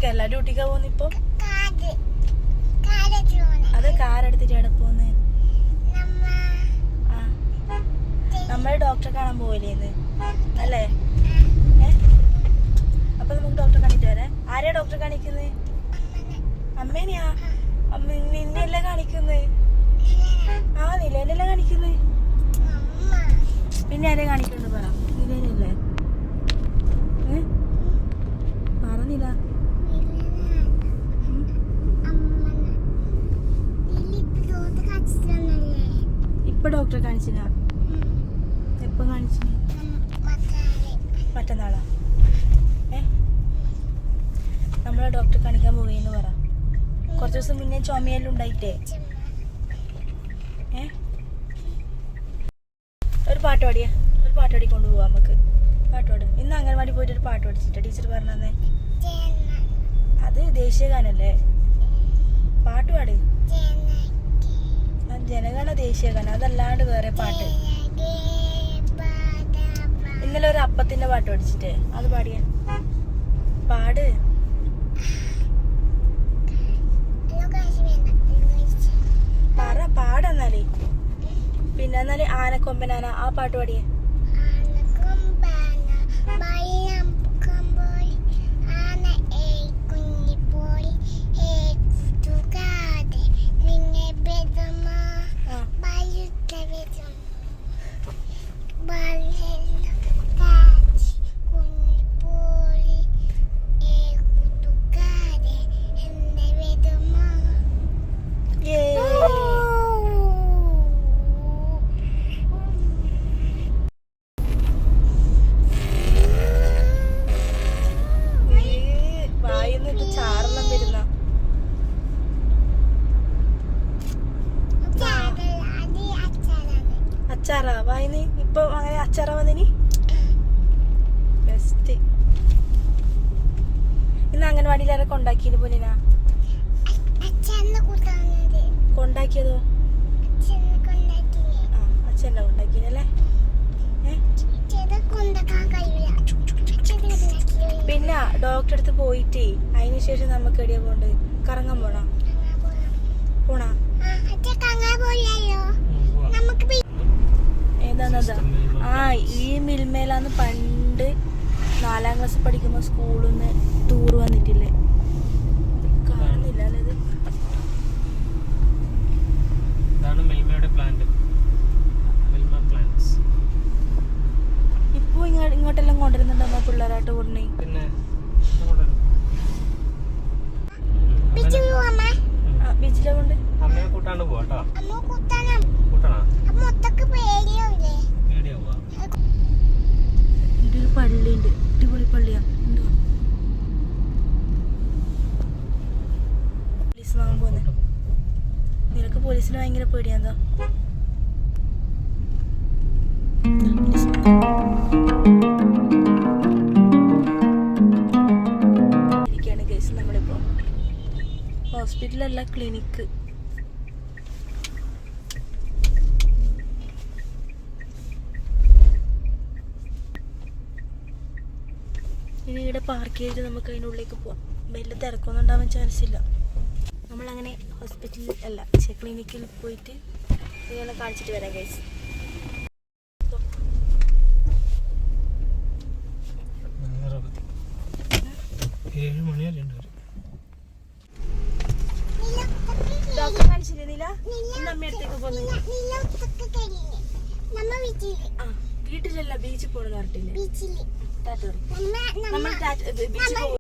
ഡ്യൂട്ടിക്കല്ല, ഡ്യൂട്ടിക്കാ പോകുന്ന ഇപ്പൊ? അത് കാറെടുത്തിട്ടാണ് പോന്ന്. ആ, നമ്മള് ഡോക്ടറെ കാണാൻ പോവില്ലേന്ന് അല്ലേ? അപ്പൊ നമുക്ക് ഡോക്ടറെ കാണിട്ട് വരാം. ആരെയാ ഡോക്ടറെ കാണിക്കുന്നത്? അമ്മേനെയാ? നിന്നെയല്ലേ കാണിക്കുന്നത്? ആ, നിലേനല്ലേ കാണിക്കുന്നത്? പിന്നെ ആരെയാ കാണിക്കുന്നത് പറ? നിലേനല്ലേ? പറഞ്ഞില്ല. ഇപ്പൊ ഡോക്ടറെ കാണിച്ചില്ല? എപ്പൊ കാണിച്ചു? മറ്റന്നാളാ? നമ്മളെ ഡോക്ടറെ കാണിക്കാൻ പോവുകയെന്ന് പറ. കുറച്ച് ദിവസം മുന്നേ ചുമയെല്ലാം ഉണ്ടായിട്ടേ. ഒരു പാട്ട് പാടിയാ? ഒരു പാട്ട് പാടി കൊണ്ടുപോവാ നമുക്ക്. പാട്ടോട് ഇന്ന് അംഗൻവാടി പോയിട്ട് ഒരു പാട്ട് പഠിച്ചിട്ട് ടീച്ചർ പറഞ്ഞേ. അത് ദേശീയഗാനല്ലേ? പാട്ട് പാട്. ജനഗണ ദേശീയഗാനം, അതല്ലാണ്ട് വേറെ പാട്ട്. ഇന്നലെ ഒരു അപ്പത്തിന്റെ പാട്ട് പഠിച്ചിട്ടേ, അത് പാടിയ പാട്. പറ പാടെന്നാലേ. പിന്നെ എന്നാല് ആനക്കൊമ്പനാന ആ പാട്ട് പാടിയേ. അച്ചാറാ വായിന്ന് ഇപ്പൊ? അങ്ങനെ അച്ചാറാ വന്നിനി? ബെസ്റ്റ്. ഇന്ന് അംഗൻവാടിയിൽ ആരെ കൊണ്ടാക്കിയത് പോലിനാ? കൊണ്ടാക്കിയതോ? അച്ഛനെ കൊണ്ടാക്കിനല്ലേ? പിന്നെ ഡോക്ടറെ അടുത്ത് പോയിട്ടേ അതിന് ശേഷം നമുക്ക് എടിയാ പോണ്ട്? കറങ്ങാൻ പോണ? പോണാ? ഏതാണതാ? ആ, ഈ മിൽമേലാന്ന് പണ്ട് 4ാം ക്ലാസ് പഠിക്കുമ്പോ സ്കൂളിൽ നിന്ന് ടൂർ വന്നിട്ടില്ലേ? കാണുന്നില്ല അല്ലേ? ഇപ്പൊ ഇങ്ങോട്ടെല്ലാം കൊണ്ടുവരുന്നുണ്ടോ പിള്ളേരായിട്ട് കൊണ്ടേ? ബീച്ചിലെ കൊണ്ട് ഒരു പള്ളിയുണ്ട്, അടിപൊളി പള്ളിയാ. പോലീസ് വാങ്ങാൻ പോന്നെ. നിനക്ക് പോലീസിന് ഭയങ്കര പേടിയാന്തോ? ഇരിക്കാണ് കേസ് നമ്മളിപ്പോ. ഹോസ്പിറ്റലല്ല, ക്ലിനിക്ക്. ഇനി ഇവിടെ പാർക്ക് ചെയ്തിട്ട് നമുക്ക് അതിനുള്ളിലേക്ക് പോവാം. വലിയ തിരക്കൊന്നും ഉണ്ടാവാൻ ചാൻസ് ഇല്ല. നമ്മളങ്ങനെ ഹോസ്പിറ്റലിൽ അല്ല, ക്ലിനിക്കിൽ പോയിട്ട് നിങ്ങളെ കാണിച്ചിട്ട് വരാം ഗൈസ്. ഡോക്ടറെ കാണിച്ചിരുന്നില്ല? അമ്മയടുത്തേക്ക് പോന്നു. വീട്ടിലല്ല, ബീച്ചിൽ പോണെന്ന് പറഞ്ഞിട്ടില്ലേ? നമ്മൾ ബീച്ചിൽ പോകും.